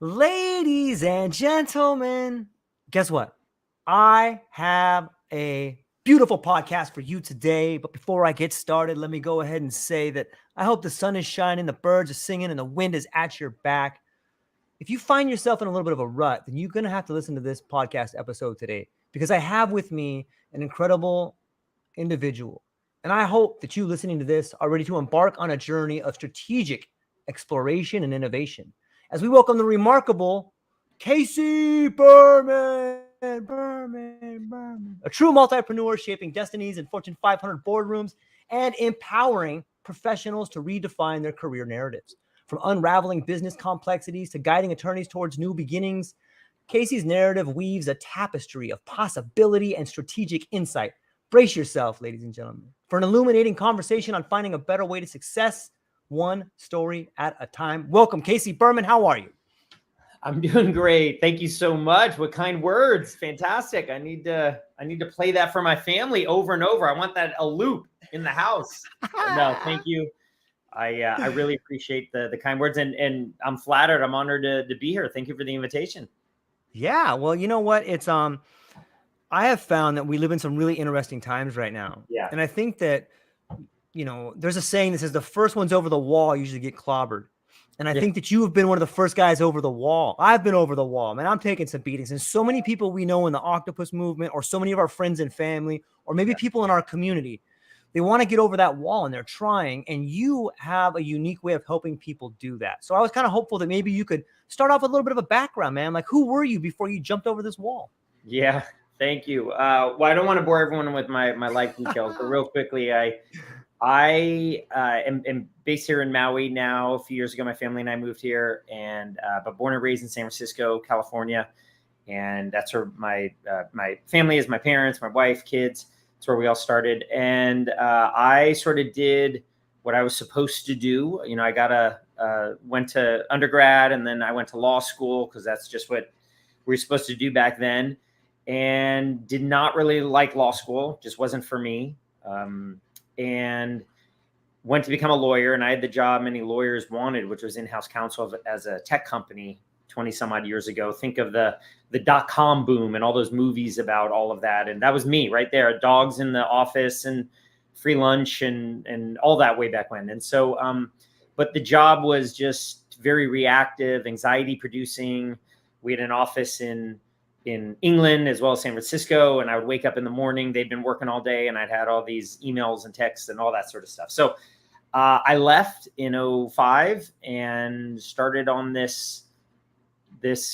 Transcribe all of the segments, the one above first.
Ladies and gentlemen, guess what? I have a beautiful podcast for you today. But before I get started, let me go ahead and say that I hope the sun is shining, the birds are singing, and the wind is at your back. If you find yourself in a little bit of a rut, then you're going to have to listen to this podcast episode today because I have with me an incredible individual. And I hope that you listening to this are ready to embark on a journey of strategic exploration and innovation as we welcome the remarkable Casey Berman, a true multipreneur shaping destinies in Fortune 500 boardrooms and empowering professionals to redefine their career narratives. From unraveling business complexities to guiding attorneys towards new beginnings, Casey's narrative weaves a tapestry of possibility and strategic insight. Brace yourself, ladies and gentlemen, for an illuminating conversation on finding a better way to success, one story at a time. Welcome, Casey Berman. How are you? I'm doing great. Thank you so much. What kind words? Fantastic. I need to play that for my family over and over. I want that a loop in the house. No, thank you. I really appreciate the kind words, and I'm flattered. I'm honored to be here. Thank you for the invitation. Yeah, well, you know what? It's I have found that we live in some really interesting times right now. Yeah. And I think that, there's a saying that says the first ones over the wall usually get clobbered. And I think that you have been one of the first guys over the wall. I've been over the wall, man. I'm taking some beatings. And so many people we know in the octopus movement, or so many of our friends and family, or maybe people in our community, they want to get over that wall and they're trying. And you have a unique way of helping people do that. So I was kind of hopeful that maybe you could start off with a little bit of a background, man. Like, who were you before you jumped over this wall? Yeah. Thank you. Well, I don't want to bore everyone with my life details, but real quickly, I am based here in Maui now. A few years ago, my family and I moved here, but born and raised in San Francisco, California, and that's where my family is. My parents, my wife, kids. That's where we all started, and I sort of did what I was supposed to do. I went to undergrad, and then I went to law school because that's just what we were supposed to do back then. And did not really like law school, just wasn't for me. And went to become a lawyer, and I had the job many lawyers wanted, which was in-house counsel as a tech company 20 some odd years ago. Think of the dot-com boom and all those movies about all of that. And that was me right there, dogs in the office and free lunch and all that way back when. And so, but the job was just very reactive, anxiety producing. We had an office in England as well as San Francisco. And I would wake up in the morning, they'd been working all day, and I'd had all these emails and texts and all that sort of stuff. So I left in 2005 and started on this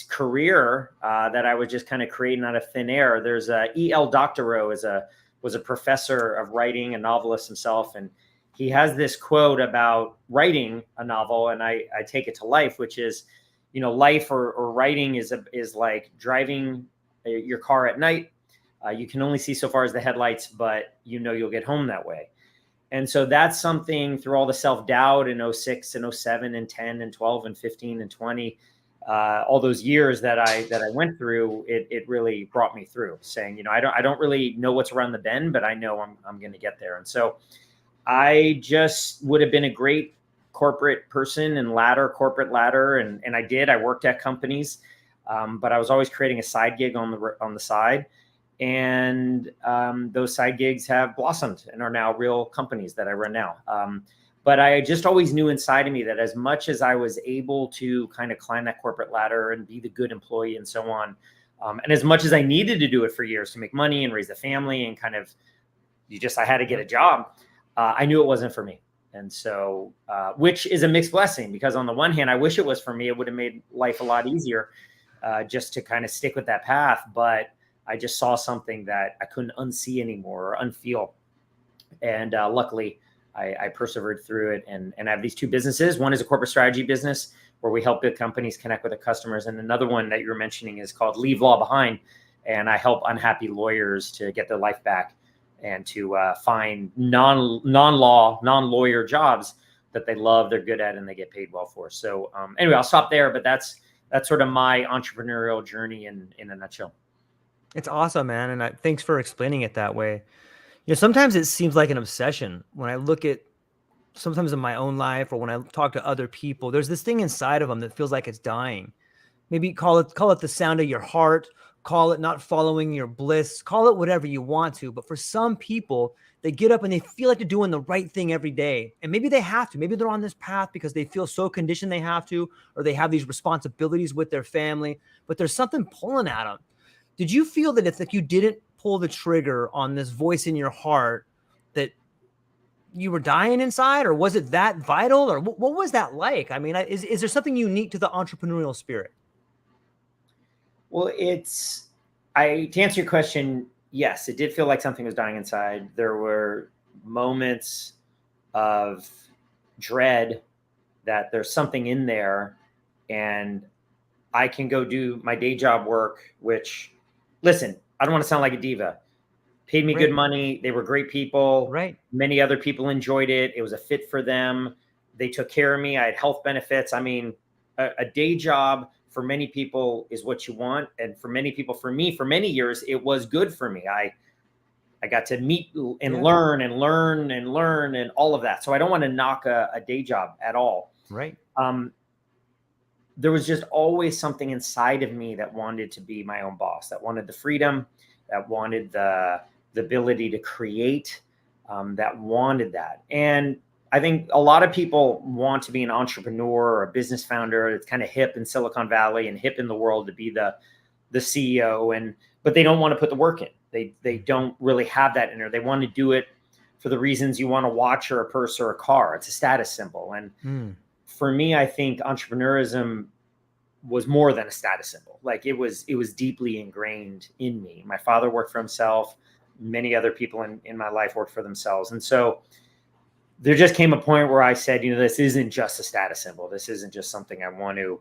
career that I was just kind of creating out of thin air. There's E.L. Doctorow was a professor of writing, a novelist himself. And he has this quote about writing a novel, and I take it to life, which is, life or writing is like driving your car at night. You can only see so far as the headlights, but you'll get home that way. And so that's something through all the self-doubt in 2006 and 2007 and 10 and 12 and 15 and 20, all those years that I went through, it really brought me through, saying, I don't really know what's around the bend, but I know I'm going to get there. And so I just would have been a great corporate person and corporate ladder. And I worked at companies, but I was always creating a side gig on the side. And those side gigs have blossomed and are now real companies that I run now. But I just always knew inside of me that as much as I was able to kind of climb that corporate ladder and be the good employee and so on, and as much as I needed to do it for years to make money and raise a family and kind of I had to get a job, I knew it wasn't for me. And so, which is a mixed blessing, because on the one hand, I wish it was for me. It would have made life a lot easier just to kind of stick with that path. But I just saw something that I couldn't unsee anymore or unfeel. And luckily, I persevered through it. And I have these two businesses. One is a corporate strategy business where we help big companies connect with their customers. And another one that you were mentioning is called Leave Law Behind. And I help unhappy lawyers to get their life back and to find non-law, non-lawyer jobs that they love, they're good at, and they get paid well for. So anyway, I'll stop there, but that's sort of my entrepreneurial journey in a nutshell. It's awesome, man. And thanks for explaining it that way. Sometimes it seems like an obsession when I look at sometimes in my own life or when I talk to other people. There's this thing inside of them that feels like it's dying. maybe call it the sound of your heart, call it not following your bliss, call it whatever you want to. But for some people, they get up and they feel like they're doing the right thing every day. And maybe they have to. Maybe they're on this path because they feel so conditioned they have to, or they have these responsibilities with their family, but there's something pulling at them. Did you feel that if you didn't pull the trigger on this voice in your heart, that you were dying inside, or was it that vital, or what was that like? I mean, is there something unique to the entrepreneurial spirit? Well, to answer your question, yes, it did feel like something was dying inside. There were moments of dread that there's something in there, and I can go do my day job work, which, listen, I don't want to sound like a diva. Paid me good money. They were great people. Right. Many other people enjoyed it. It was a fit for them. They took care of me. I had health benefits. I mean, a day job for many people is what you want. And for many people, for me, for many years, it was good for me. I got to meet and learn and learn and learn and all of that. So I don't want to knock a day job at all. Right. There was just always something inside of me that wanted to be my own boss, that wanted the freedom, that wanted the ability to create, that wanted that. And I think a lot of people want to be an entrepreneur or a business founder. It's kind of hip in Silicon Valley and hip in the world to be the CEO, but they don't want to put the work in. They don't really have that in there. They want to do it for the reasons you want a watch or a purse or a car. It's a status symbol. And for me, I think entrepreneurism was more than a status symbol. Like it was deeply ingrained in me. My father worked for himself. Many other people in my life worked for themselves. And so there just came a point where I said, this isn't just a status symbol. This isn't just something I want to,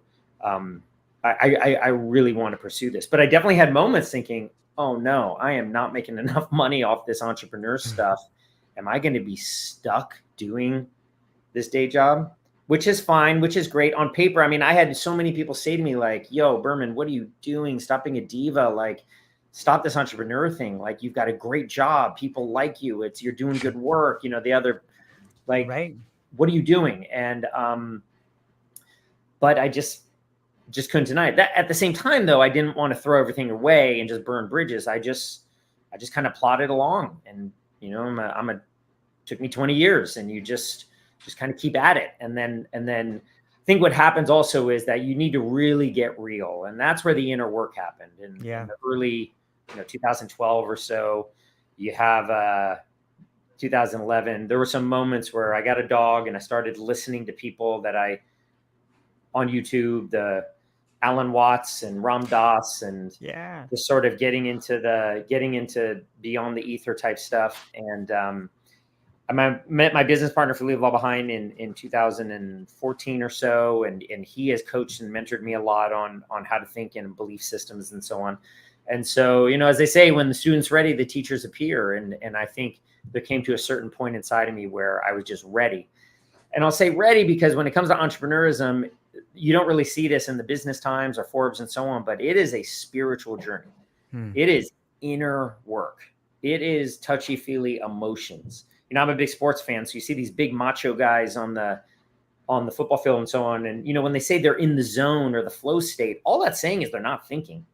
I really want to pursue this. But I definitely had moments thinking, oh no, I am not making enough money off this entrepreneur stuff. Am I going to be stuck doing this day job? Which is fine, which is great on paper. I mean, I had so many people say to me like, yo, Berman, what are you doing? Stop being a diva. Like, stop this entrepreneur thing. Like, you've got a great job. People like you. You're doing good work. The other, like, right. What are you doing? And, but I just couldn't deny it. That at the same time, though, I didn't want to throw everything away and just burn bridges. I just kind of plodded along, and, took me 20 years, and you just kind of keep at it. And then I think what happens also is that you need to really get real. And that's where the inner work happened in the early, 2012 or so. You have 2011. There were some moments where I got a dog and I started listening to people that on YouTube, the Alan Watts and Ram Dass, and just sort of getting into beyond the ether type stuff. And, I met my business partner for Leave It All Behind in 2014 or so, and he has coached and mentored me a lot on how to think in belief systems and so on. And so, as they say, when the student's ready, the teachers appear. And I think there came to a certain point inside of me where I was just ready. And I'll say ready because when it comes to entrepreneurism, you don't really see this in the Business Times or Forbes and so on, but it is a spiritual journey. It is inner work. It is touchy-feely emotions. I'm a big sports fan, so you see these big macho guys on the football field and so on. And, when they say they're in the zone or the flow state, all that's saying is they're not thinking.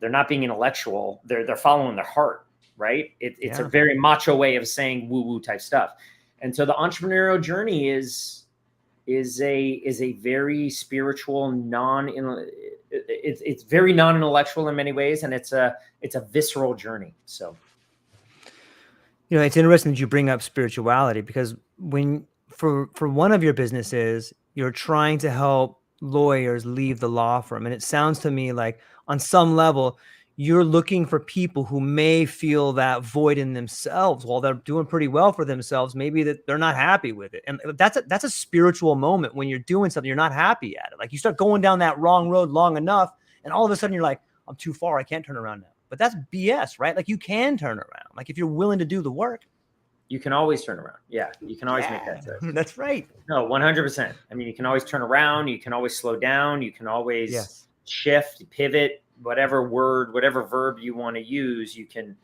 They're not being intellectual. They're following their heart, right? It's a very macho way of saying woo-woo type stuff. And so the entrepreneurial journey is a very spiritual, it's very non-intellectual in many ways, and it's a visceral journey. So. It's interesting that you bring up spirituality, because when for one of your businesses, you're trying to help lawyers leave the law firm. And it sounds to me like on some level, you're looking for people who may feel that void in themselves while they're doing pretty well for themselves. Maybe that they're not happy with it. And that's a spiritual moment when you're doing something, you're not happy at it. Like you start going down that wrong road long enough, and all of a sudden you're like, I'm too far. I can't turn around now. But that's BS, right? Like you can turn around. Like if you're willing to do the work. You can always turn around. Yeah, you can always make that choice. That's right. No, 100%. I mean, you can always turn around. You can always slow down. You can always shift, pivot, whatever verb you want to use. You can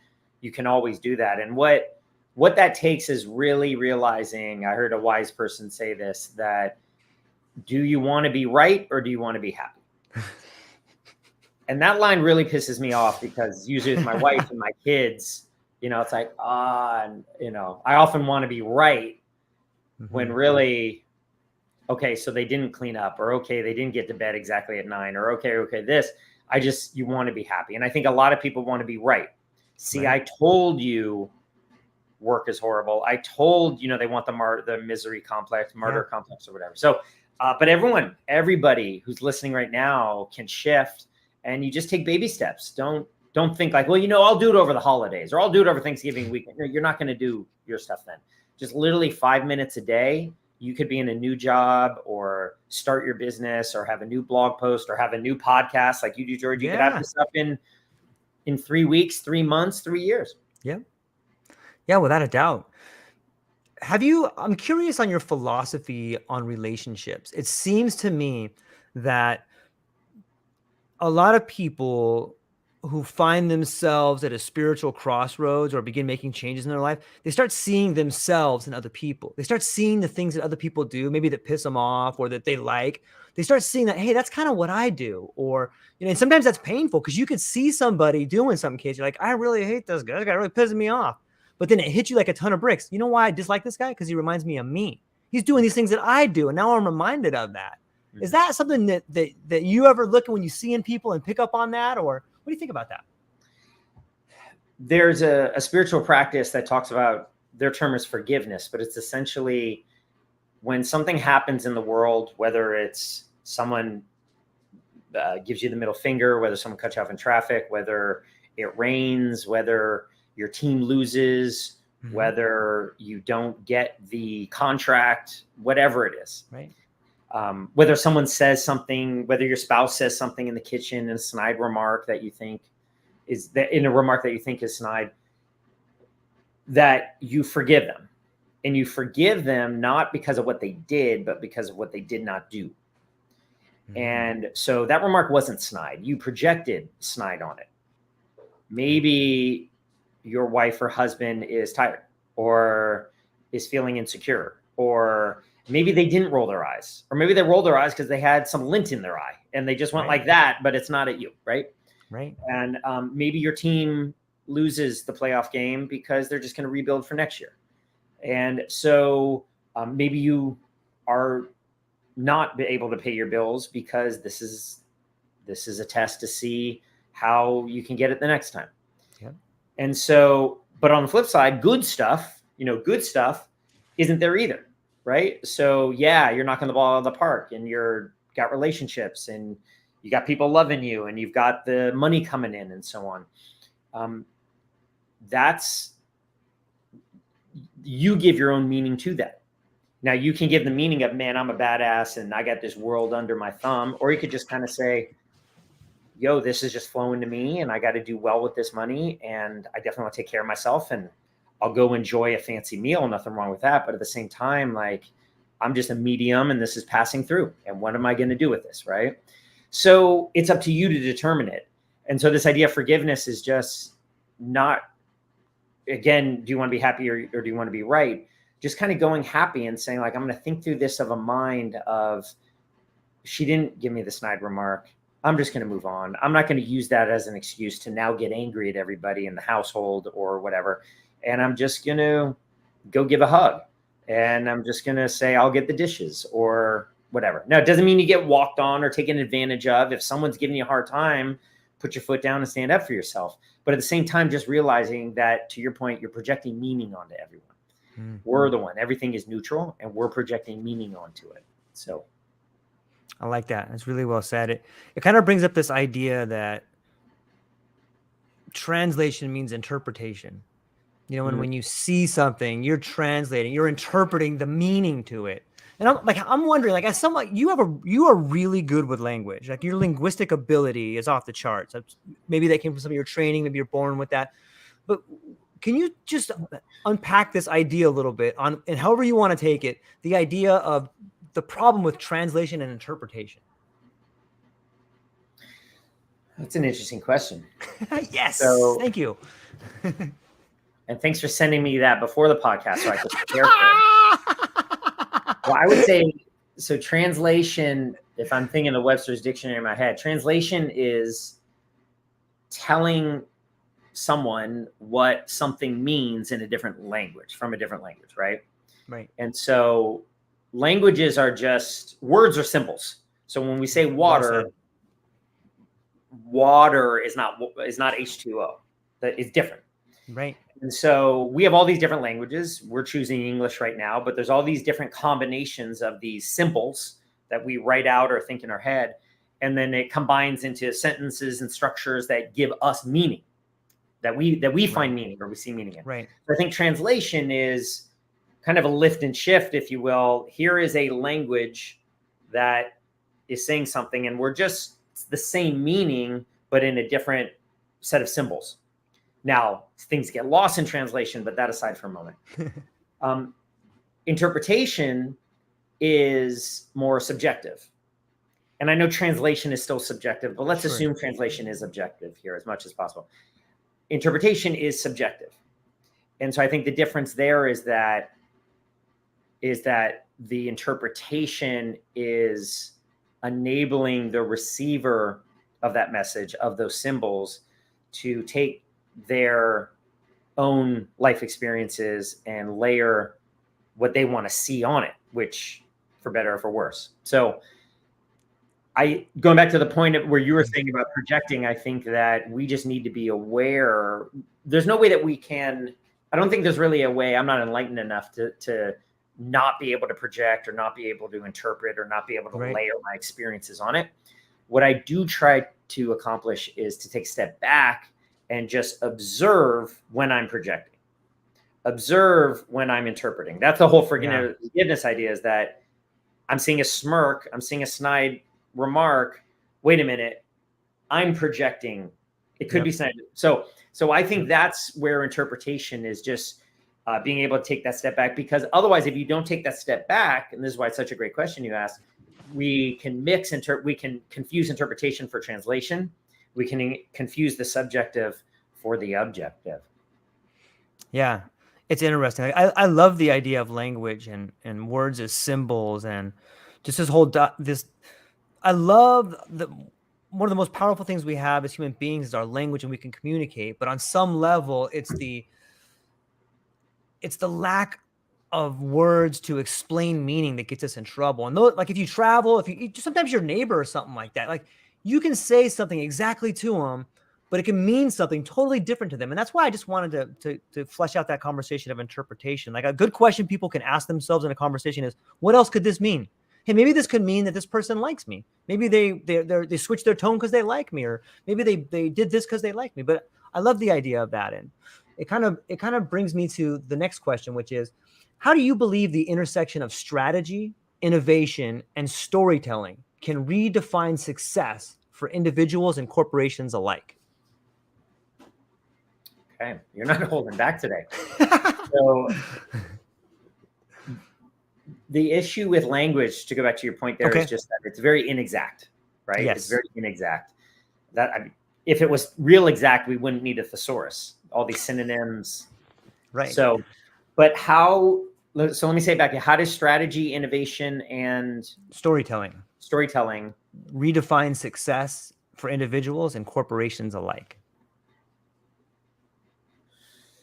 always do that. And what that takes is really realizing, I heard a wise person say this, that do you want to be right or do you want to be happy? And that line really pisses me off because usually with my wife and my kids, it's like, and I often want to be right when really, okay, so they didn't clean up, or okay, they didn't get to bed exactly at 9, or okay, this. You want to be happy. And I think a lot of people want to be right. See, I told you work is horrible. I told, they want the misery complex, martyr complex, or whatever. So, but everybody who's listening right now can shift, and you just take baby steps. Don't think like, well, I'll do it over the holidays, or I'll do it over Thanksgiving weekend. No, you're not going to do your stuff then. Just literally 5 minutes a day. You could be in a new job, or start your business, or have a new blog post, or have a new podcast like you do, George. You could have this up in 3 weeks, 3 months, 3 years. Yeah. Yeah, without a doubt. I'm curious on your philosophy on relationships. It seems to me that a lot of people who find themselves at a spiritual crossroads or begin making changes in their life, they start seeing themselves in other people. They start seeing the things that other people do, maybe that piss them off or that they like. They start seeing that, hey, that's kind of what I do. Or, and sometimes that's painful because you could see somebody doing something, Casey. You're like, I really hate this guy. This guy really pisses me off. But then it hits you like a ton of bricks. You know why I dislike this guy? Because he reminds me of me. He's doing these things that I do. And now I'm reminded of that. Mm-hmm. Is that something that you ever look at when you see in people and pick up on that? Or what do you think about that? There's a spiritual practice that talks about, their term is forgiveness, but it's essentially when something happens in the world, whether it's someone gives you the middle finger, whether someone cuts you off in traffic, whether it rains, whether your team loses, mm-hmm. whether you don't get the contract, whatever it is. Right. Whether someone says something, whether your spouse says something in the kitchen in a snide remark that you think is snide, that you forgive them. And you forgive them not because of what they did, but because of what they did not do. Mm-hmm. And so that remark wasn't snide. You projected snide on it. Maybe your wife or husband is tired or is feeling insecure, or maybe they didn't roll their eyes, or maybe they rolled their eyes because they had some lint in their eye and they just went like that, but it's not at you. Right. Right. And maybe your team loses the playoff game because they're just going to rebuild for next year. And so maybe you are not able to pay your bills because this is a test to see how you can get it the next time. Yep. And so, but on the flip side, good stuff isn't there either. Right. So yeah, you're knocking the ball out of the park, and you're got relationships, and you got people loving you, and you've got the money coming in, and so on. You give your own meaning to that. Now you can give the meaning of, man, I'm a badass and I got this world under my thumb. Or you could just kind of say, yo, this is just flowing to me and I got to do well with this money. And I definitely want to take care of myself, and I'll go enjoy a fancy meal. Nothing wrong with that. But at the same time, like, I'm just a medium and this is passing through. And what am I going to do with this? Right. So it's up to you to determine it. And so this idea of forgiveness is just not, again, do you want to be happy or do you want to be right? Just kind of going happy and saying, like, I'm going to think through this of a mind of, she didn't give me the snide remark. I'm just going to move on. I'm not going to use that as an excuse to now get angry at everybody in the household or whatever. And I'm just going to go give a hug. And I'm just going to say, I'll get the dishes or whatever. Now, it doesn't mean you get walked on or taken advantage of. If someone's giving you a hard time, put your foot down and stand up for yourself. But at the same time, just realizing that, to your point, you're projecting meaning onto everyone. Mm-hmm. We're the one. Everything is neutral, and we're projecting meaning onto it. So I like that. That's really well said. It kind of brings up this idea that translation means interpretation. When you see something, you're translating, you're interpreting the meaning to it. And I'm wondering, like, as someone, you are really good with language. Like, your linguistic ability is off the charts. Maybe that came from some of your training. Maybe you're born with that. But can you just unpack this idea a little bit and however you want to take it, the idea of the problem with translation and interpretation? That's an interesting question. Yes. Thank you. And thanks for sending me that before the podcast so I could prepare for it. Well, I would say, so translation, if I'm thinking the Webster's dictionary in my head, translation is telling someone what something means in a different language, from a different language, right? Right. And so languages are just words or symbols. So when we say water, water is not H2O. That is different. Right. And so we have all these different languages. We're choosing English right now, but there's all these different combinations of these symbols that we write out or think in our head. And then it combines into sentences and structures that give us meaning, that we find meaning or we see meaning in. Right. So I think translation is kind of a lift and shift, if you will. Here is a language that is saying something, and we're just the same meaning, but in a different set of symbols. Now, things get lost in translation, but that aside for a moment. Interpretation is more subjective. And I know translation is still subjective, but let's assume translation is objective here as much as possible. Interpretation is subjective. And so I think the difference there is that the interpretation is enabling the receiver of that message, of those symbols, to take their own life experiences and layer what they want to see on it, which for better or for worse. So going back to the point of where you were saying about projecting, I think that we just need to be aware. There's no way that we can, I don't think there's really a way, I'm not enlightened enough to not be able to project or not be able to interpret or not be able to layer my experiences on it. What I do try to accomplish is to take a step back and just observe when I'm projecting, observe when I'm interpreting. That's the whole forgiveness idea, is that I'm seeing a smirk, I'm seeing a snide remark. Wait a minute, I'm projecting. It could be snide. So I think that's where interpretation is just being able to take that step back, because otherwise, if you don't take that step back, and this is why it's such a great question you asked, we can we can confuse interpretation for translation. We can confuse the subjective for the objective. Yeah, it's interesting. I love the idea of language and words as symbols, and just this whole I love one of the most powerful things we have as human beings is our language, and we can communicate. But on some level, it's the lack of words to explain meaning that gets us in trouble. And like if you travel, if you sometimes your neighbor or something like that, like you can say something exactly to them, but it can mean something totally different to them. And that's why I just wanted to flesh out that conversation of interpretation. Like a good question people can ask themselves in a conversation is, what else could this mean? Hey, maybe this could mean that this person likes me. Maybe they switched their tone because they like me, or maybe they did this because they like me. But I love the idea of that. And it kind of brings me to the next question, which is, how do you believe the intersection of strategy, innovation, and storytelling can redefine success for individuals and corporations alike? Okay, you're not holding back today. So the issue with language, to go back to your point there, is just that it's very inexact, right? Yes. It's very inexact. If it was real exact, we wouldn't need a thesaurus, all these synonyms. Right. So let me say it back. How does strategy, innovation, and storytelling redefine success for individuals and corporations alike?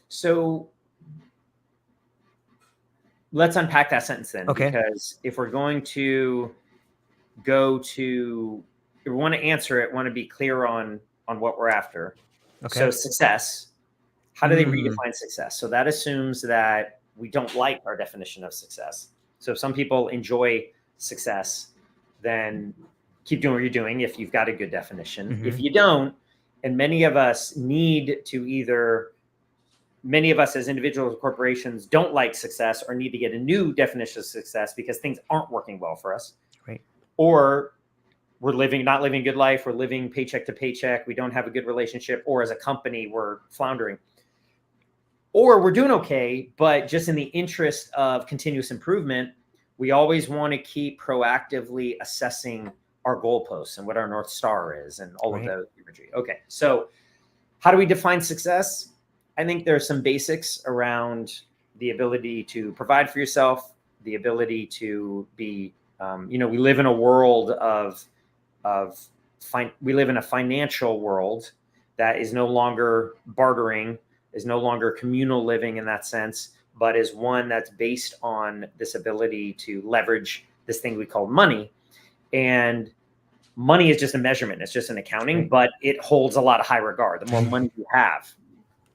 So let's unpack that sentence then, because if we're going to if we want to answer it, want to be clear on what we're after. So success, how do they redefine success? So that assumes that we don't like our definition of success. So if some people enjoy success, then keep doing what you're doing if you've got a good definition. If you don't, and many of us as individuals or corporations don't like success, or need to get a new definition of success because things aren't working well for us. Right. Or we're not living a good life. We're living paycheck to paycheck. We don't have a good relationship. Or as a company, we're floundering. Or we're doing okay, but just in the interest of continuous improvement, we always want to keep proactively assessing our goalposts and what our North Star is and all of those imagery. Okay, so how do we define success? I think there are some basics around the ability to provide for yourself, the ability to be, we live in a world we live in a financial world that is no longer bartering, is no longer communal living in that sense, but is one that's based on this ability to leverage this thing we call money. And money is just a measurement. It's just an accounting, but it holds a lot of high regard. The more money you have.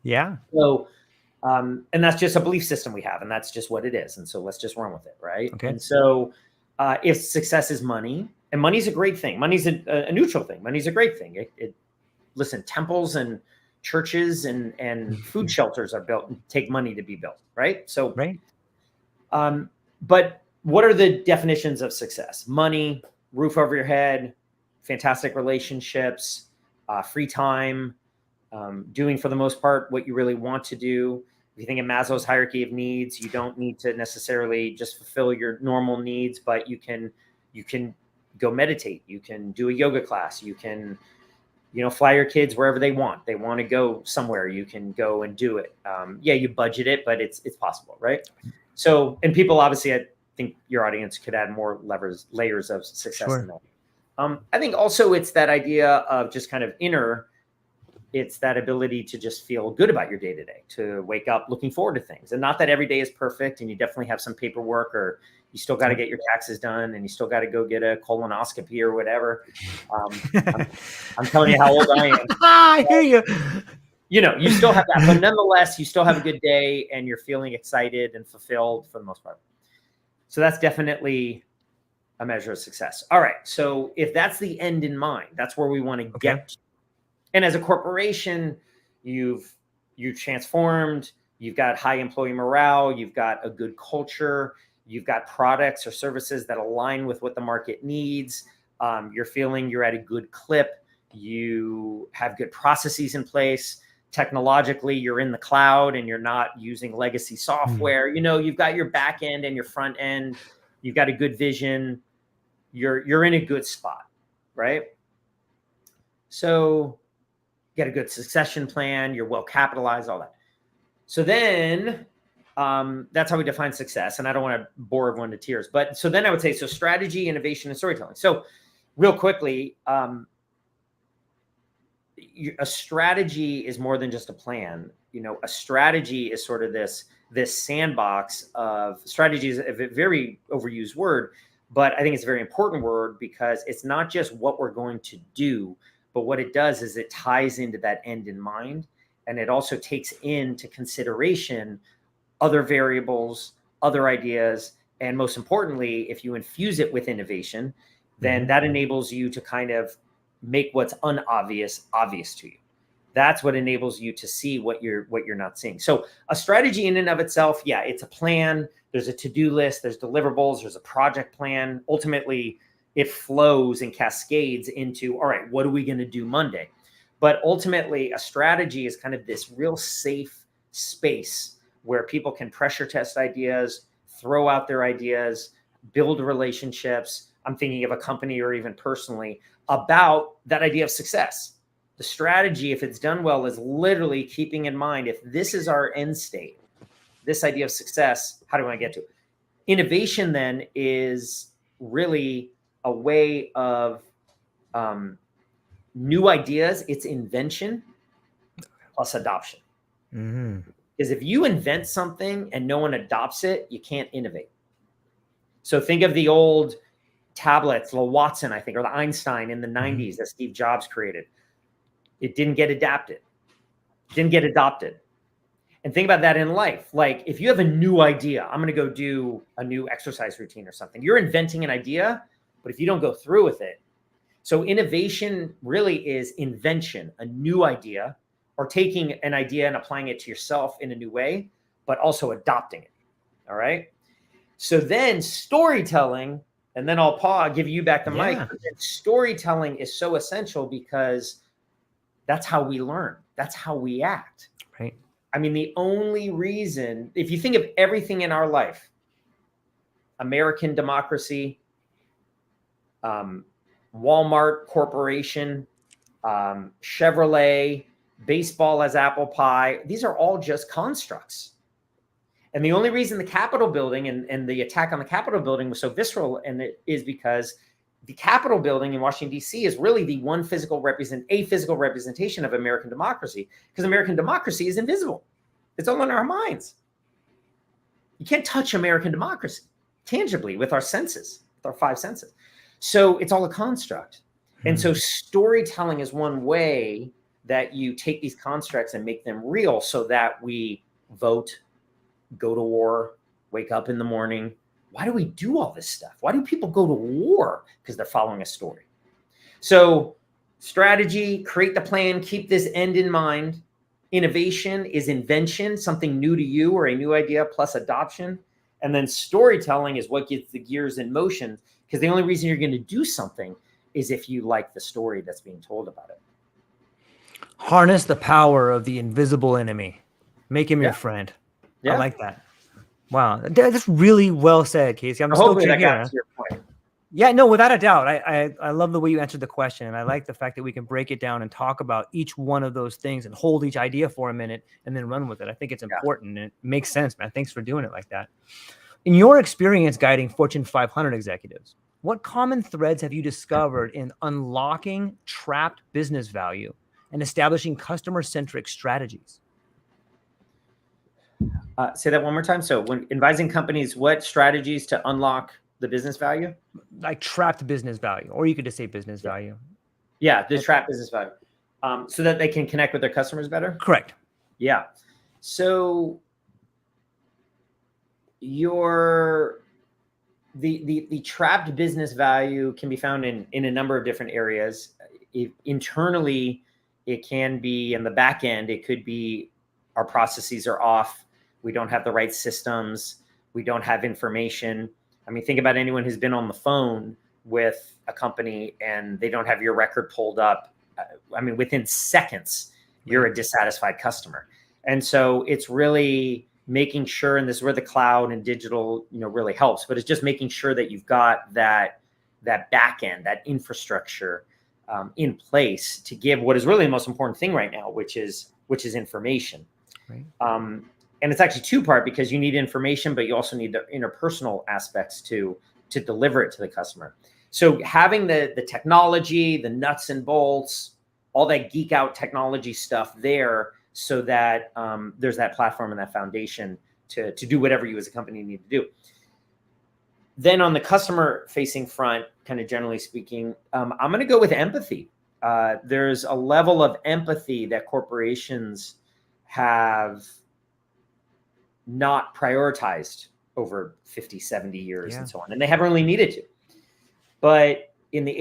Yeah. So, and that's just a belief system we have, and that's just what it is. And so let's just run with it, right? Okay. And so if success is money, and money's a great thing. Money's a neutral thing. Money's a great thing. Listen, temples and churches and food shelters are built and take money to be built, right? So, right. But what are the definitions of success? Money, roof over your head, fantastic relationships, free time, doing for the most part what you really want to do. If you think of Maslow's hierarchy of needs, you don't need to necessarily just fulfill your normal needs, but you can go meditate. You can do a yoga class. You can, fly your kids wherever they want. They want to go somewhere, you can go and do it. You budget it, but it's possible, right? So, and people obviously, I think your audience could add more layers of success in that. I think also it's that idea of just kind of it's that ability to just feel good about your day to day, to wake up looking forward to things. And not that every day is perfect and you definitely have some paperwork, or you still got to get your taxes done and you still got to go get a colonoscopy or whatever. I'm telling you how old I am. I hear you. You still have that, but nonetheless, you still have a good day and you're feeling excited and fulfilled for the most part. So that's definitely a measure of success. All right. So if that's the end in mind, that's where we want to get to. And as a corporation, you've transformed, you've got high employee morale, you've got a good culture, you've got products or services that align with what the market needs. You're feeling you're at a good clip. You have good processes in place. Technologically, you're in the cloud and you're not using legacy software. You've got your back end and your front end. You've got a good vision. You're in a good spot, right? So you got a good succession plan. You're well capitalized, all that. So then that's how we define success. And I don't want to bore everyone to tears, but so then I would say, so strategy, innovation, and storytelling. So real quickly, a strategy is more than just a plan. A strategy is sort of this sandbox of strategy is a very overused word, but I think it's a very important word because it's not just what we're going to do, but what it does is it ties into that end in mind. And it also takes into consideration other variables, other ideas. And most importantly, if you infuse it with innovation, then that enables you to kind of make what's unobvious obvious to you. That's what enables you to see what you're not seeing. So a strategy in and of itself, it's a plan. There's a to-do list, there's deliverables, there's a project plan. Ultimately, it flows and cascades into, all right, what are we going to do Monday? But ultimately, a strategy is kind of this real safe space where people can pressure test ideas, throw out their ideas, build relationships. I'm thinking of a company or even personally about that idea of success. The strategy, if it's done well, is literally keeping in mind, if this is our end state, this idea of success, how do I get to it? Innovation then is really a way of new ideas. It's invention plus adoption. Because if you invent something and no one adopts it, you can't innovate. So think of the old tablets, the Watson, I think, or the Einstein in the 90s that Steve Jobs created. It didn't get adopted. And think about that in life. Like if you have a new idea, I'm going to go do a new exercise routine or something. You're inventing an idea, but if you don't go through with it. So innovation really is invention, a new idea, or taking an idea and applying it to yourself in a new way, but also adopting it. All right. So then storytelling, and then I'll give you back the mic. Storytelling is so essential because that's how we learn. That's how we act. Right. I mean, the only reason, if you think of everything in our life, American democracy, Walmart Corporation, Chevrolet, baseball as apple pie, these are all just constructs. And the only reason the Capitol building and the attack on the Capitol building was so visceral, and it is because the Capitol building in Washington, D.C. is really the one physical representation of American democracy, because American democracy is invisible. It's all in our minds. You can't touch American democracy tangibly with our senses, with our five senses. So it's all a construct. And so storytelling is one way that you take these constructs and make them real, so that we vote, go to war, wake up in the morning. Why do we do all this stuff? Why do people go to war? Because they're following a story. So strategy, create the plan, keep this end in mind. Innovation is invention, something new to you or a new idea plus adoption. And then storytelling is what gets the gears in motion, because the only reason you're going to do something is if you like the story that's being told about it. Harness the power of the invisible enemy. Make him your friend. Yeah. I like that. Wow. That's really well said, Casey. I'm hopefully stoked that you're got here. to your point. Yeah, no, without a doubt. I love the way you answered the question. And I like the fact that we can break it down and talk about each one of those things and hold each idea for a minute and then run with it. I think it's important and it makes sense, man. Thanks for doing it like that. In your experience guiding Fortune 500 executives, what common threads have you discovered in unlocking trapped business value and establishing customer-centric strategies? Say that one more time. So when advising companies, what strategies to unlock the business value? Like trapped business value, or you could just say business value. Yeah, the trapped business value. So that they can connect with their customers better? Correct. Yeah. So the trapped business value can be found in a number of different areas. Internally, it can be in the back end. It could be our processes are off. We don't have the right systems. We don't have information. I mean, think about anyone who's been on the phone with a company and they don't have your record pulled up. I mean, within seconds, you're a dissatisfied customer. And so it's really making sure, and this is where the cloud and digital, really helps, but it's just making sure that you've got that back end, that infrastructure in place to give what is really the most important thing right now, which is information. Right. And it's actually two-part, because you need information, but you also need the interpersonal aspects to deliver it to the customer. So having the technology, the nuts and bolts, all that geek out technology stuff there, so that there's that platform and that foundation to do whatever you as a company need to do. Then on the customer facing front, kind of generally speaking, I'm going to go with empathy. There's a level of empathy that corporations have not prioritized over 50, 70 years and so on. And they haven't really needed to. But in the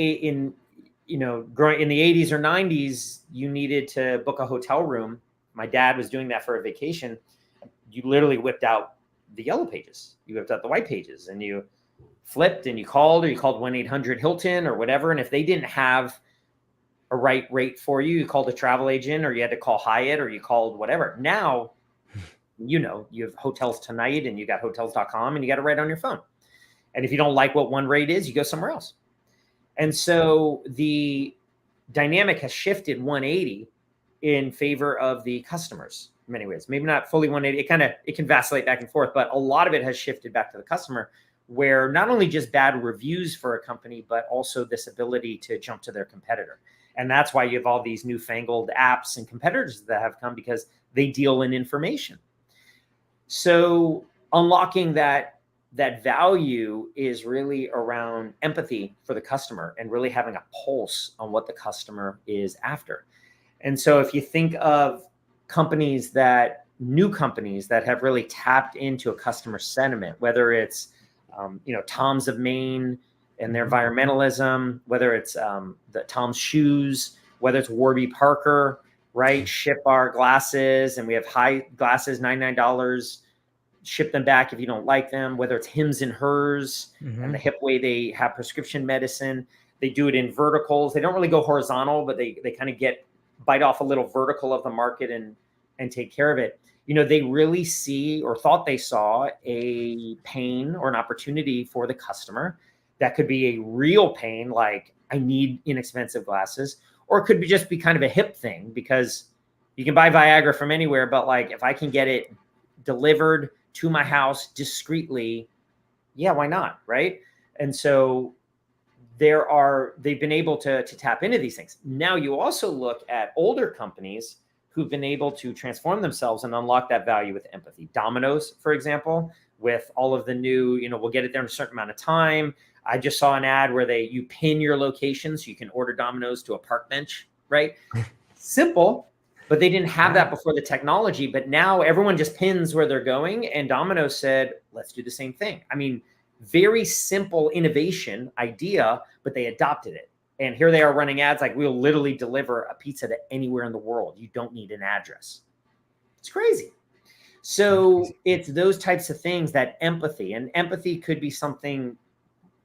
80s or 90s, you needed to book a hotel room. My dad was doing that for a vacation. You literally whipped out the yellow pages. You whipped out the white pages and you flipped and you called 1-800-HILTON or whatever. And if they didn't have a right rate for you, you called a travel agent, or you had to call Hyatt, or you called whatever. Now, you have Hotels Tonight and you got hotels.com and you got it right on your phone. And if you don't like what one rate is, you go somewhere else. And so the dynamic has shifted 180 in favor of the customers in many ways. Maybe not fully 180. It can vacillate back and forth, but a lot of it has shifted back to the customer, where not only just bad reviews for a company, but also this ability to jump to their competitor. And that's why you have all these newfangled apps and competitors that have come, because they deal in information. So unlocking that value is really around empathy for the customer and really having a pulse on what the customer is after. And so if you think of new companies that have really tapped into a customer sentiment, whether it's, Tom's of Maine and their environmentalism, whether it's the Tom's Shoes, whether it's Warby Parker, right? Ship our glasses, and we have high glasses, $99. Ship them back if you don't like them. Whether it's Hims and Hers and the hip way they have prescription medicine, they do it in verticals. They don't really go horizontal, but they kind of bite off a little vertical of the market and take care of it. They really see, or thought they saw, a pain or an opportunity for the customer. That could be a real pain, like I need inexpensive glasses, or it could just be kind of a hip thing, because you can buy Viagra from anywhere, but like if I can get it delivered to my house discreetly, yeah, why not, right? And so they've been able to tap into these things. Now you also look at older companies who've been able to transform themselves and unlock that value with empathy. Domino's, for example, with all of the new, we'll get it there in a certain amount of time. I just saw an ad where you pin your location so you can order Domino's to a park bench, right? Simple, but they didn't have that before the technology. But now everyone just pins where they're going. And Domino's said, let's do the same thing. I mean, very simple innovation idea, but they adopted it. And here they are running ads like, we'll literally deliver a pizza to anywhere in the world. You don't need an address. It's crazy. So it's those types of things, that empathy. And empathy could be something,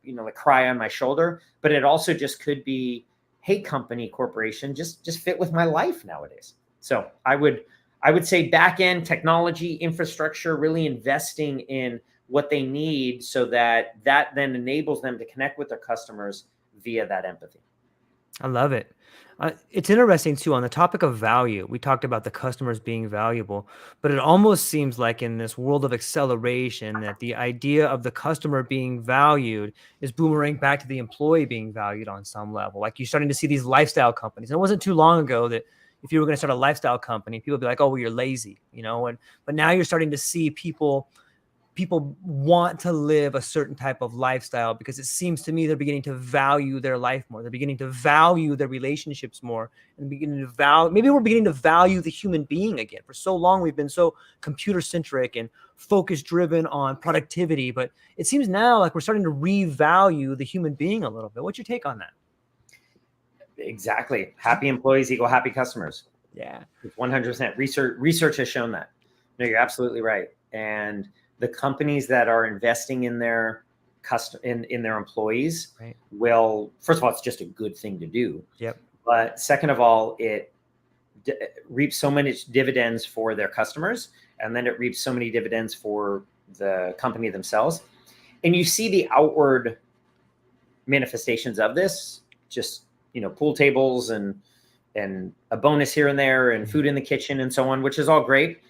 a cry on my shoulder, but it also just could be, hey, company, corporation, just fit with my life nowadays. So I would say back end technology, infrastructure, really investing in what they need so that then enables them to connect with their customers via that empathy. I love it. It's interesting too, on the topic of value. We talked about the customers being valuable, but it almost seems like in this world of acceleration that the idea of the customer being valued is boomerang back to the employee being valued on some level. Like you're starting to see these lifestyle companies. And it wasn't too long ago that if you were going to start a lifestyle company, people would be like, oh, well, you're lazy, but now you're starting to see people want to live a certain type of lifestyle because it seems to me they're beginning to value their life more. They're beginning to value their relationships more, and maybe we're beginning to value the human being again. For so long, we've been so computer centric and focus driven on productivity, but it seems now like we're starting to revalue the human being a little bit. What's your take on that? Exactly. Happy employees equal happy customers. Yeah. 100%. Research has shown that. No, you're absolutely right. And the companies that are investing in their in their employees will, first of all, it's just a good thing to do. Yep. But second of all, it reaps so many dividends for their customers, and then it reaps so many dividends for the company themselves. And you see the outward manifestations of this, just, pool tables and a bonus here and there and food in the kitchen and so on, which is all great.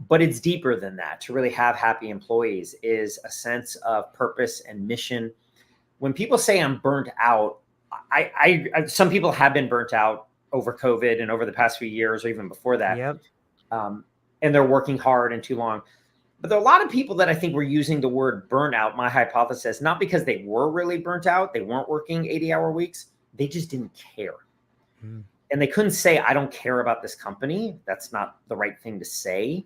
But it's deeper than that. To really have happy employees is a sense of purpose and mission. When people say I'm burnt out, I some people have been burnt out over COVID and over the past few years or even before that. Yep. And they're working hard and too long. But there are a lot of people that I think were using the word burnout, my hypothesis, not because they were really burnt out. They weren't working 80-hour weeks. They just didn't care. And they couldn't say, I don't care about this company. That's not the right thing to say.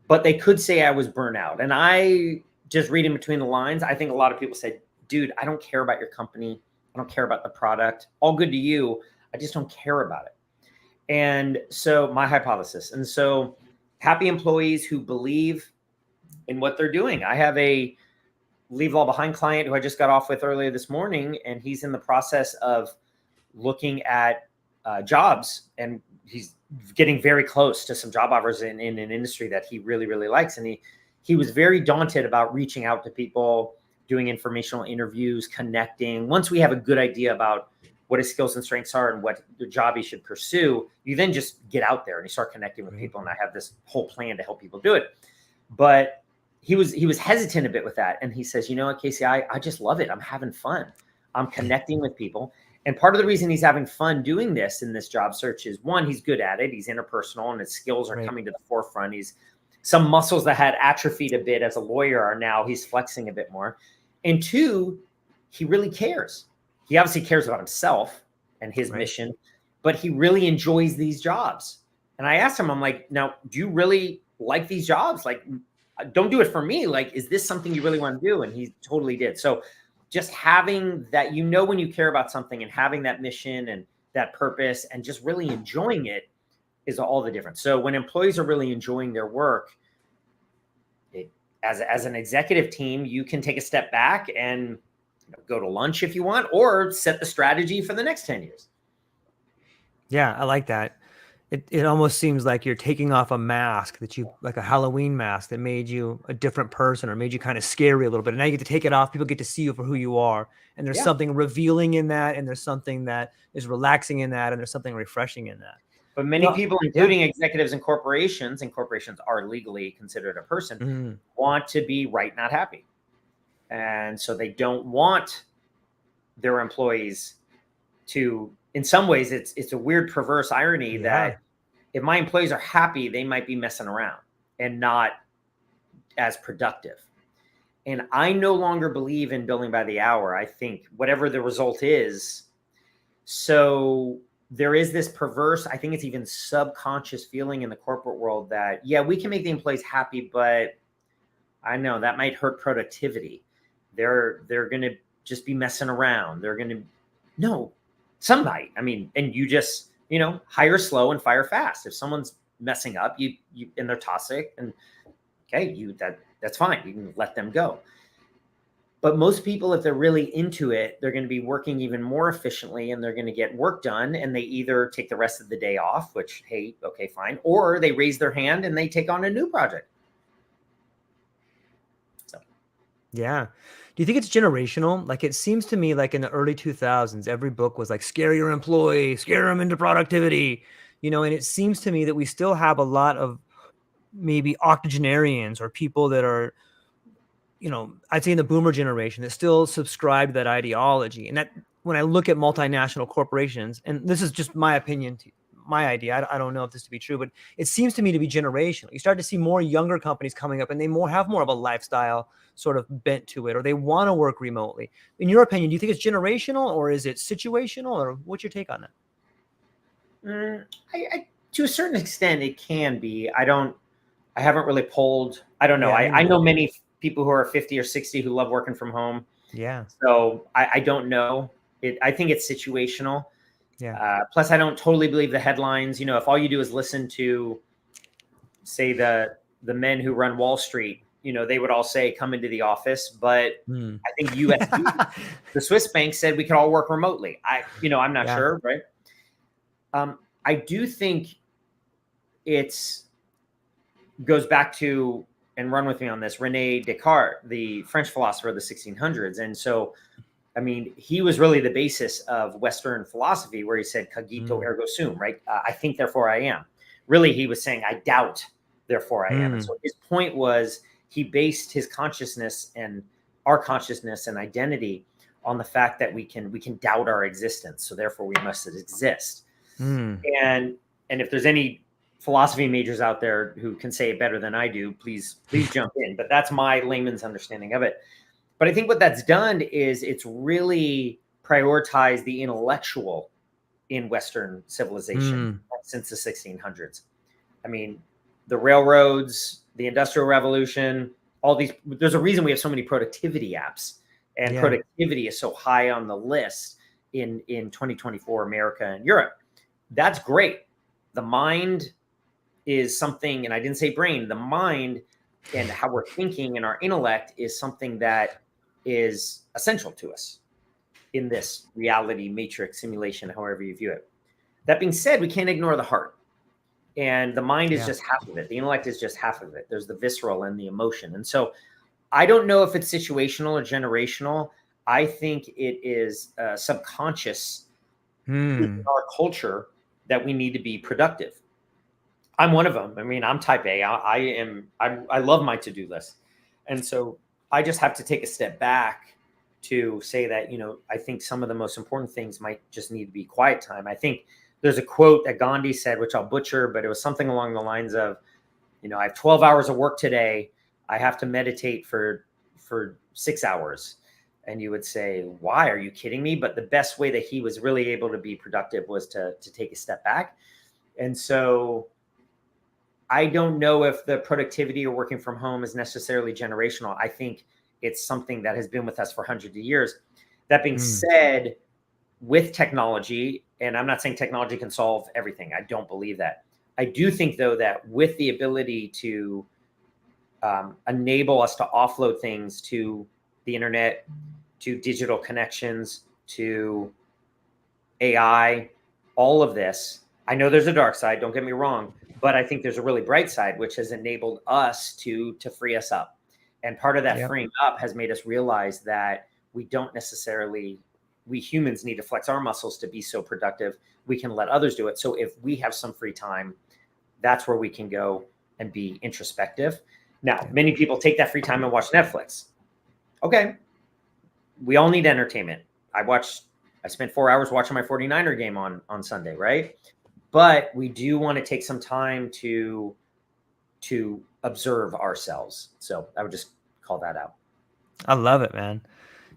But they could say I was burnt out. And I just reading between the lines, I think a lot of people said, dude, I don't care about your company. I don't care about the product. All good to you. I just don't care about it. And so my hypothesis. And so happy employees who believe in what they're doing. I have a leave it all behind client who I just got off with earlier this morning, and he's in the process of looking at jobs, and he's getting very close to some job offers in an industry that he really, really likes. And he was very daunted about reaching out to people, doing informational interviews, connecting. Once we have a good idea about what his skills and strengths are and what the job he should pursue, you then just get out there and you start connecting with people. And I have this whole plan to help people do it. But he was hesitant a bit with that. And he says, you know what, Casey, I just love it. I'm having fun. I'm connecting with people. And part of the reason he's having fun doing this in this job search is, one, he's good at it. He's interpersonal and his skills are coming to the forefront. Some muscles that had atrophied a bit as a lawyer are now, he's flexing a bit more. And two, he really cares. He obviously cares about himself and his mission, but he really enjoys these jobs. And I asked him, I'm like, now, do you really like these jobs? Like, don't do it for me. Like, is this something you really want to do? And he totally did. So just having that, when you care about something and having that mission and that purpose and just really enjoying it is all the difference. So when employees are really enjoying their work, as an executive team, you can take a step back and go to lunch if you want, or set the strategy for the next 10 years. Yeah, I like that. It almost seems like you're taking off a mask like a Halloween mask that made you a different person or made you kind of scary a little bit. And now you get to take it off. People get to see you for who you are. And there's something revealing in that. And there's something that is relaxing in that. And there's something refreshing in that. But many people, including executives and corporations are legally considered a person, want to be right, not happy. And so they don't want their employees to, in some ways, it's a weird, perverse irony that if my employees are happy, they might be messing around and not as productive. And I no longer believe in billing by the hour. I think whatever the result is. So there is this perverse, I think it's even subconscious feeling in the corporate world that, yeah, we can make the employees happy, but I know that might hurt productivity. They're going to just be messing around. They're going to, no, some might. I mean, and you just, hire slow and fire fast. If someone's messing up, you and they're toxic, and okay, that's fine. You can let them go. But most people, if they're really into it, they're going to be working even more efficiently, and they're going to get work done. And they either take the rest of the day off, which, hey, okay, fine, or they raise their hand and they take on a new project. So, yeah. Do you think it's generational? Like, it seems to me like in the early 2000s, every book was like, scare your employee, scare them into productivity, and it seems to me that we still have a lot of maybe octogenarians or people that are, I'd say in the boomer generation that still subscribe to that ideology. And that when I look at multinational corporations, and this is just my opinion, my idea, I don't know if this to be true, but it seems to me to be generational. You start to see more younger companies coming up, and they have more of a lifestyle sort of bent to it, or they want to work remotely. In your opinion, do you think it's generational, or is it situational, or what's your take on that? To a certain extent, it can be. I haven't really polled. I don't know. Yeah, I know many people who are 50 or 60 who love working from home. Yeah. So I don't know. I think it's situational. Yeah. Plus, I don't totally believe the headlines. If all you do is listen to, say, the men who run Wall Street, they would all say, come into the office. But I think USD, the Swiss bank, said we could all work remotely. I'm not sure, right? I do think goes back to, and run with me on this, René Descartes, the French philosopher of the 1600s. And so, I mean, he was really the basis of Western philosophy, where he said, cogito ergo sum, right? I think, therefore I am. Really, he was saying, I doubt, therefore I am. And so his point was, he based his consciousness and our consciousness and identity on the fact that we can doubt our existence. So therefore we must exist. And if there's any philosophy majors out there who can say it better than I do, please jump in. But that's my layman's understanding of it. But I think what that's done is it's really prioritized the intellectual in Western civilization since the 1600s. I mean, the railroads, the Industrial Revolution, all these, there's a reason we have so many productivity apps, and productivity is so high on the list in 2024 America and Europe. That's great. The mind is something, and I didn't say brain, the mind and how we're thinking and our intellect is something that is essential to us in this reality matrix simulation, however you view it. That being said, we can't ignore the heart, and the mind is just half of it. The intellect is just half of it. There's the visceral and the emotion. And so I don't know if it's situational or generational. I think it is subconscious in our culture that we need to be productive. I'm one of them. I mean, I'm type A. I love my to-do list. And so I just have to take a step back to say that, I think some of the most important things might just need to be quiet time. I think there's a quote that Gandhi said, which I'll butcher, but it was something along the lines of, I have 12 hours of work today. I have to meditate for 6 hours. And you would say, why? Are you kidding me? But the best way that he was really able to be productive was to take a step back. And so I don't know if the productivity or working from home is necessarily generational. I think it's something that has been with us for hundreds of years. That being said, with technology, and I'm not saying technology can solve everything. I don't believe that. I do think, though, that with the ability to enable us to offload things to the internet, to digital connections, to AI, all of this, I know there's a dark side, don't get me wrong, but I think there's a really bright side, which has enabled us to free us up. And part of that freeing up has made us realize that we humans need to flex our muscles to be so productive. We can let others do it. So if we have some free time, that's where we can go and be introspective. Now, many people take that free time and watch Netflix. Okay. We all need entertainment. I spent 4 hours watching my 49er game on Sunday, right? But we do want to take some time to observe ourselves. So I would just call that out. I love it, man.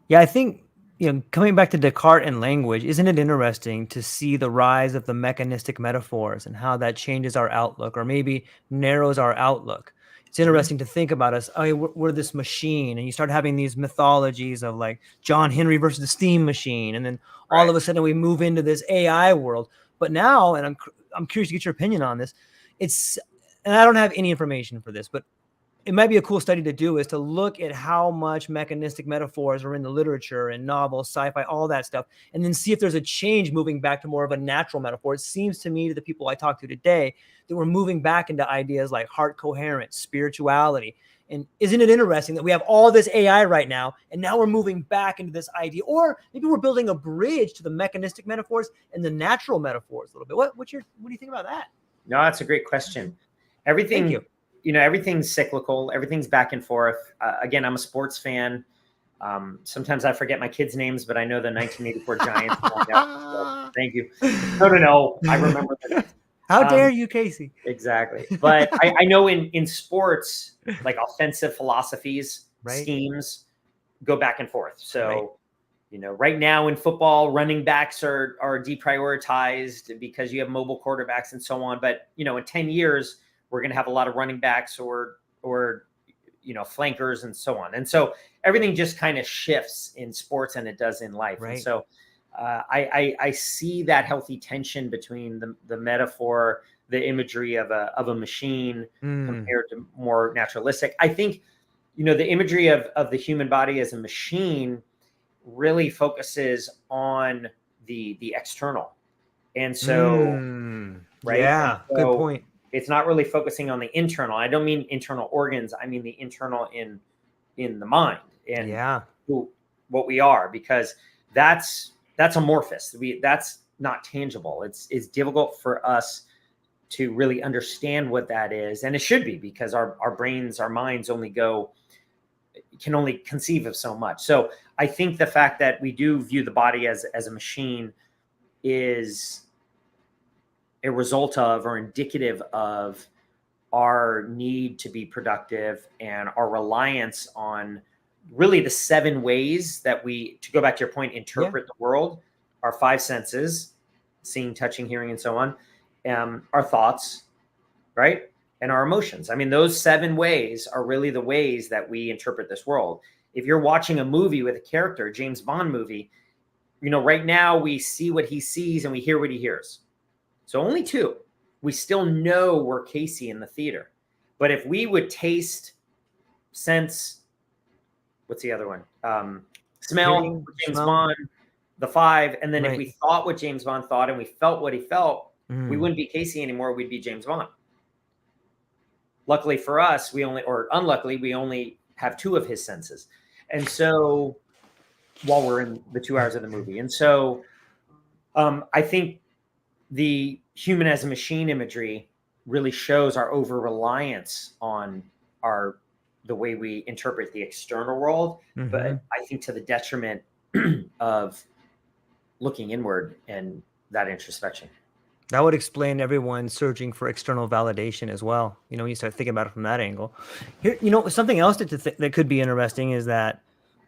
Yeah, I think, coming back to Descartes and language, isn't it interesting to see the rise of the mechanistic metaphors and how that changes our outlook, or maybe narrows our outlook? It's interesting to think about us. Oh, we're this machine, and you start having these mythologies of like John Henry versus the steam machine, and then all of a sudden we move into this AI world. But now, and I'm curious to get your opinion on this. And I don't have any information for this, but it might be a cool study to do, is to look at how much mechanistic metaphors are in the literature and novels, sci-fi, all that stuff, and then see if there's a change moving back to more of a natural metaphor. It seems to me, to the people I talked to today, that we're moving back into ideas like heart coherence, spirituality. And isn't it interesting that we have all this AI right now, and now we're moving back into this idea, or maybe we're building a bridge to the mechanistic metaphors and the natural metaphors a little bit. What do you think about that? No, that's a great question. Everything, Thank you. Everything's cyclical. Everything's back and forth. Again, I'm a sports fan. Sometimes I forget my kids' names, but I know the 1984 Giants. So, thank you. No. I remember that. How dare you, Casey? Exactly. But I know in sports, like offensive philosophies, schemes go back and forth. So, right now in football, running backs are deprioritized because you have mobile quarterbacks and so on. But, in 10 years, we're going to have a lot of running backs or flankers and so on. And so everything just kind of shifts in sports, and it does in life. Right. And so I see that healthy tension between the metaphor, the imagery of a machine compared to more naturalistic. I think, the imagery of the human body as a machine really focuses on the external. And so, right. Yeah, so, good point. It's not really focusing on the internal. I don't mean internal organs. I mean the internal in the mind and what we are, because that's amorphous. That's not tangible. It's difficult for us to really understand what that is, and it should be, because our brains, our minds can only conceive of so much. So I think the fact that we do view the body as a machine is a result of, or indicative of, our need to be productive and our reliance on really the 7 ways that we, to go back to your point, interpret the world: our 5 senses, seeing, touching, hearing, and so on, our thoughts, right? And our emotions. I mean, those 7 ways are really the ways that we interpret this world. If you're watching a movie with a character, a James Bond movie, right now we see what he sees and we hear what he hears. So only 2. We still know we're Casey in the theater. But if we would taste, sense, what's the other one? Smell, James Bond, the 5. And then if we thought what James Bond thought and we felt what he felt, we wouldn't be Casey anymore. We'd be James Bond. Luckily for us, unluckily, we only have 2 of his senses. And so, while we're in the 2 hours of the movie. And so I think the human as a machine imagery really shows our over-reliance on the way we interpret the external world, but I think to the detriment of looking inward and that introspection. That would explain everyone searching for external validation as well. When you start thinking about it from that angle. Here, something else that could be interesting is that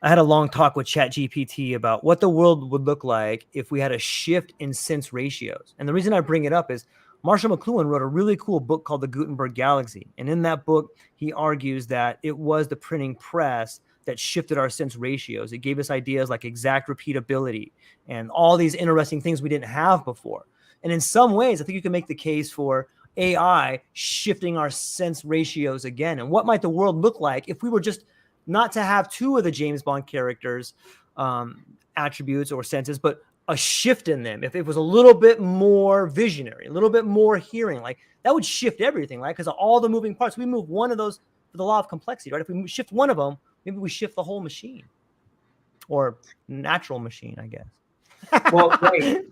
I had a long talk with ChatGPT about what the world would look like if we had a shift in sense ratios. And the reason I bring it up is Marshall McLuhan wrote a really cool book called The Gutenberg Galaxy. And in that book, he argues that it was the printing press that shifted our sense ratios. It gave us ideas like exact repeatability and all these interesting things we didn't have before. And in some ways, I think you can make the case for AI shifting our sense ratios again. And what might the world look like if we were just not to have 2 of the James Bond characters' attributes or senses, but a shift in them? If it was a little bit more visionary, a little bit more hearing, like that would shift everything, right? Because of all the moving parts, we move one of those for the law of complexity, right? If we shift one of them, maybe we shift the whole machine, or natural machine, I guess. Well, right.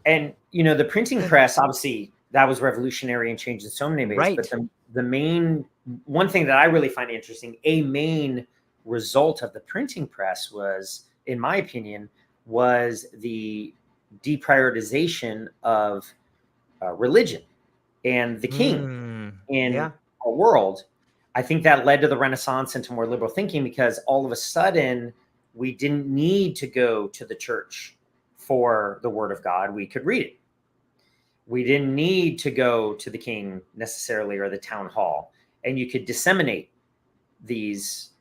And, the printing press, obviously, that was revolutionary and changed in so many ways. Right. But the main one thing that I really find interesting, a main result of the printing press was, in my opinion, was the deprioritization of religion and the king in Yeah. our world. I think that led to the Renaissance and to more liberal thinking, because all of a sudden we didn't need to go to the church for the word of God. We could read it. We didn't need to go to the king necessarily or the town hall, and you could disseminate these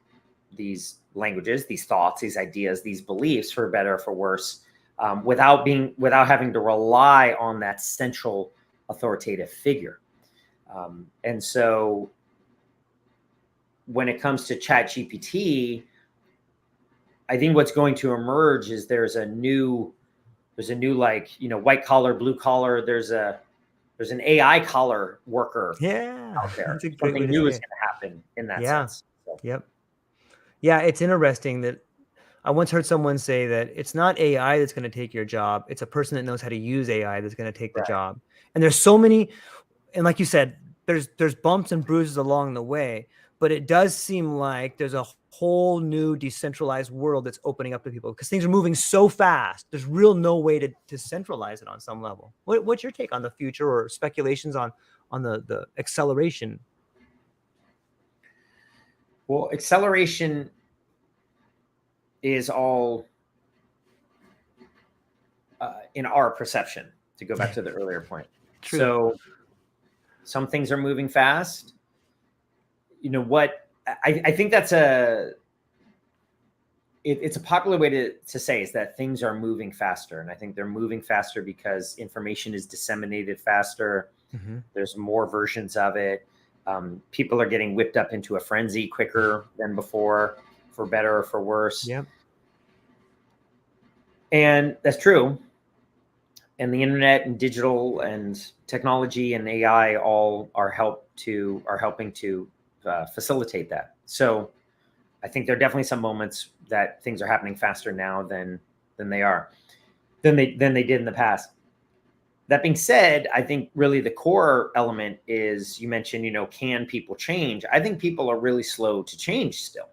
languages, these thoughts, these ideas, these beliefs, for better or for worse, without having to rely on that central authoritative figure. And so when it comes to ChatGPT, I think what's going to emerge is there's a new like, white collar, blue collar. There's an AI collar worker Yeah. out there. That's a great way Something to new say is it. going to happen in that Yeah. sense. So, Yep. Yeah. It's interesting that I once heard someone say that it's not AI that's going to take your job. It's a person that knows how to use AI that's going to take the right. job. And there's so many, and like you said, there's bumps and bruises along the way, but it does seem like there's a whole new decentralized world that's opening up to people because things are moving so fast. There's real no way to centralize it on some level. What's your take on the future or speculations on the acceleration? Well, acceleration is all in our perception, to go back to the earlier point. True. So some things are moving fast. What I think that's it's a popular way to say is that things are moving faster. And I think they're moving faster because information is disseminated faster. Mm-hmm. There's more versions of it. People are getting whipped up into a frenzy quicker than before, for better or for worse. Yep. And that's true. And the internet and digital and technology and AI all are helping to facilitate that. So I think there are definitely some moments that things are happening faster now than they did in the past. That being said, I think really the core element is, you mentioned, can people change? I think people are really slow to change still.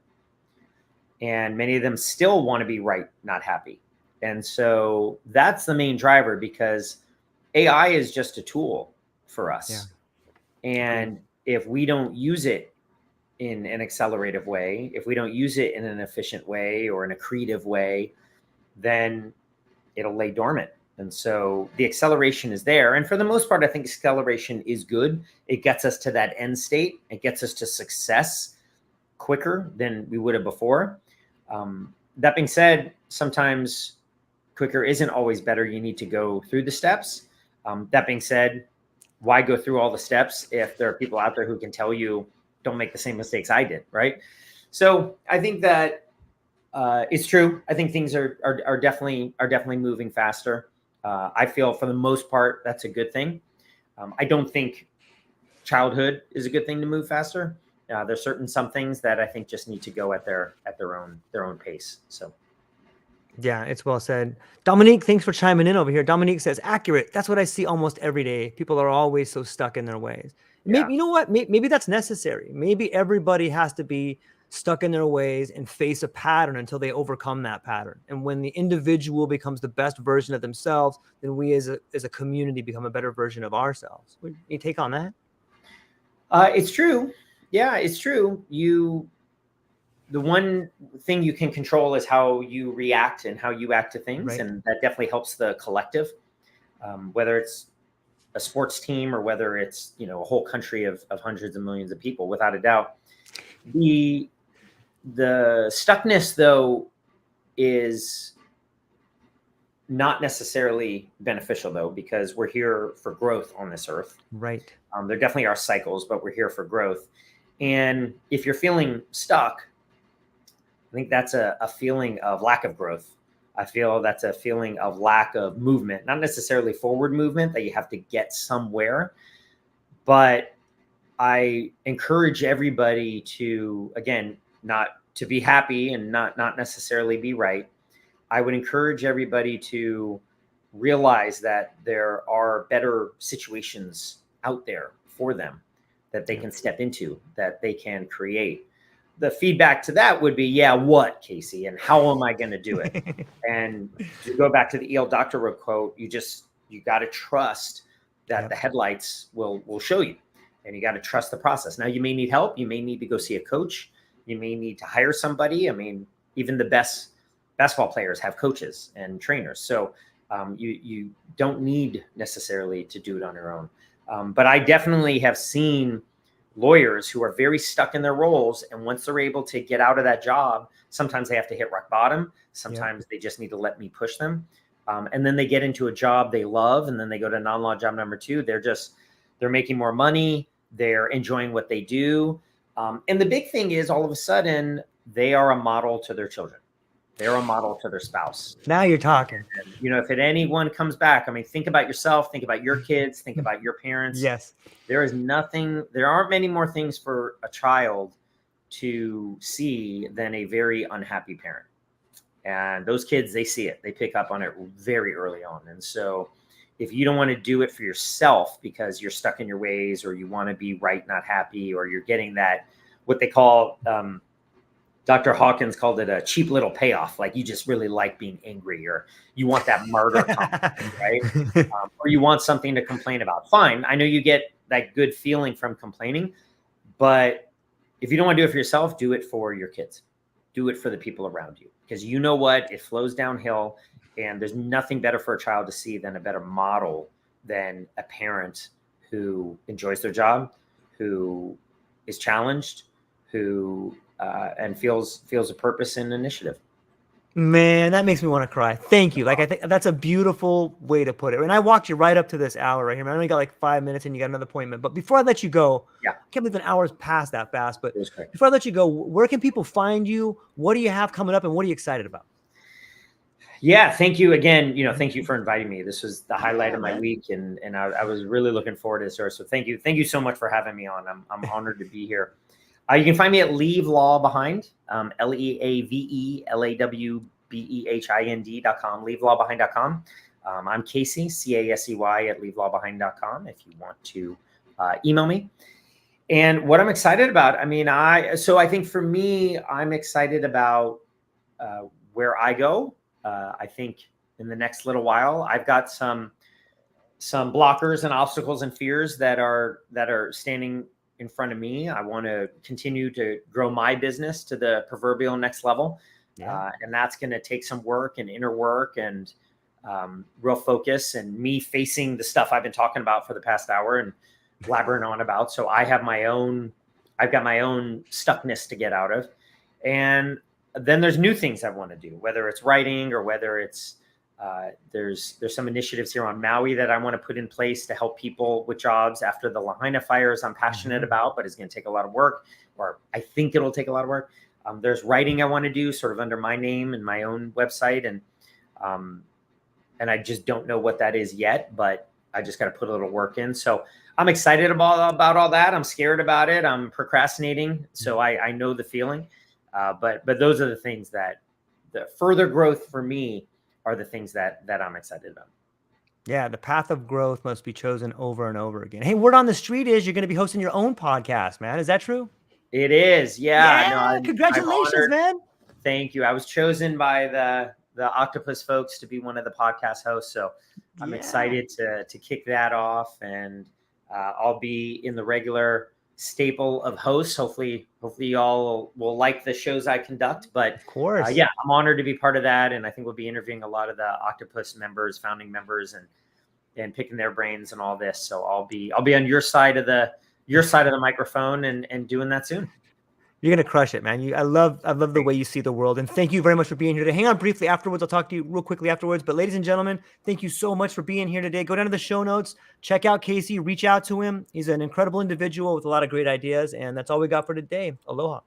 And many of them still want to be right, not happy. And so that's the main driver, because AI is just a tool for us. Yeah. And if we don't use it in an accelerative way, if we don't use it in an efficient way or in a creative way, then it'll lay dormant. And so the acceleration is there. And for the most part, I think acceleration is good. It gets us to that end state. It gets us to success quicker than we would have before. That being said, sometimes quicker isn't always better. You need to go through the steps. That being said, why go through all the steps if there are people out there who can tell you, don't make the same mistakes I did, right? So I think that it's true. I think things are definitely moving faster. I feel for the most part that's a good thing. I don't think childhood is a good thing to move faster. There's some things that I think just need to go at their own pace. So. Yeah, it's well said. Dominique, thanks for chiming in over here. Dominique says, accurate. That's what I see almost every day. People are always so stuck in their ways. Maybe, you know what? Maybe that's necessary. Maybe everybody has to be stuck in their ways and face a pattern until they overcome that pattern. And when the individual becomes the best version of themselves, then we as a community become a better version of ourselves. What do you take on that? It's true. Yeah, it's true. The one thing you can control is how you react and how you act to things. Right. And that definitely helps the collective, whether it's a sports team or whether it's, a whole country of hundreds of millions of people, without a doubt. The stuckness, though, is not necessarily beneficial, though, because we're here for growth on this earth. Right. There definitely are cycles, but we're here for growth. And if you're feeling stuck, I think that's a feeling of lack of growth. I feel that's a feeling of lack of movement, not necessarily forward movement that you have to get somewhere. But I encourage everybody to, again, not to be happy and not necessarily be right. I would encourage everybody to realize that there are better situations out there for them that they can step into, that they can create. the feedback to that would be, yeah, what, Casey, and how am I going to do it? And to go back to the E.L. Doctorow quote, you got to trust that the headlights will show you, and you got to trust the process. Now, you may need help. You may need to go see a coach. You may need to hire somebody. I mean, even the best basketball players have coaches and trainers. So you don't need necessarily to do it on your own. But I definitely have seen lawyers who are very stuck in their roles. And once they're able to get out of that job, sometimes they have to hit rock bottom. Sometimes they just need to let me push them. And then they get into a job they love. And then they go to non-law job number 2. They're making more money. They're enjoying what they do. And the big thing is, all of a sudden, they are a model to their children. They're a model to their spouse. Now you're talking. And, if anyone comes back, I mean, think about yourself, think about your kids, think about your parents. Yes. There aren't many more things for a child to see than a very unhappy parent. And those kids, they see it. They pick up on it very early on. And so if you don't want to do it for yourself because you're stuck in your ways, or you want to be right, not happy, or you're getting that, what they call, Dr. Hawkins called it a cheap little payoff. Like, you just really like being angry, or you want that martyr compliment, right? Or you want something to complain about. Fine. I know you get that good feeling from complaining, but if you don't want to do it for yourself, do it for your kids. Do it for the people around you, because you know what? It flows downhill, and there's nothing better for a child to see than a better model than a parent who enjoys their job, who is challenged, who and feels a purpose and initiative. Man, that makes me want to cry. Thank you. Like, I think that's a beautiful way to put it. And I walked you right up to this hour right here. Man, I only got like 5 minutes and you got another appointment. But before I let you go, I can't believe an hour's passed that fast. But before I let you go, where can people find you? What do you have coming up, and what are you excited about? Yeah, thank you again. Thank you for inviting me. This was the highlight of my week, and I was really looking forward to this. So thank you. Thank you so much for having me on. I'm honored to be here. You can find me at Leave Law Behind, LeaveLawBehind.com, leavelawbehind.com. I'm Casey, Casey, at leavelawbehind.com if you want to email me. And what I'm excited about, I think for me, I'm excited about where I go. I think in the next little while, I've got some blockers and obstacles and fears that are standing in front of me. I want to continue to grow my business to the proverbial next level. And that's going to take some work and inner work and real focus, and me facing the stuff I've been talking about for the past hour and blabbering on about. So I've got my own stuckness to get out of. And then there's new things I want to do, whether it's writing or whether it's there's some initiatives here on Maui that I want to put in place to help people with jobs after the Lahaina fires I'm passionate about, but it's going to take a lot of work, or I think it'll take a lot of work. There's writing I want to do sort of under my name and my own website. And I just don't know what that is yet, but I just got to put a little work in. So I'm excited about all that. I'm scared about it. I'm procrastinating. So I know the feeling. But those are the things that the further growth for me are the things that I'm excited about. Yeah, the path of growth must be chosen over and over again. Hey, word on the street is you're going to be hosting your own podcast, man. Is that true? It is. Yeah. Congratulations, man. Thank you. I was chosen by the Octopus folks to be one of the podcast hosts. So I'm excited to kick that off, and I'll be in the regular staple of hosts. Hopefully y'all will like the shows I conduct, but of course, I'm honored to be part of that. And I think we'll be interviewing a lot of the Octopus members, founding members, and picking their brains and all this. So I'll be on your side of the microphone and doing that soon. You're going to crush it, man. I love the way you see the world. And thank you very much for being here today. Hang on briefly afterwards. I'll talk to you real quickly afterwards. But ladies and gentlemen, thank you so much for being here today. Go down to the show notes. Check out Casey. Reach out to him. He's an incredible individual with a lot of great ideas. And that's all we got for today. Aloha.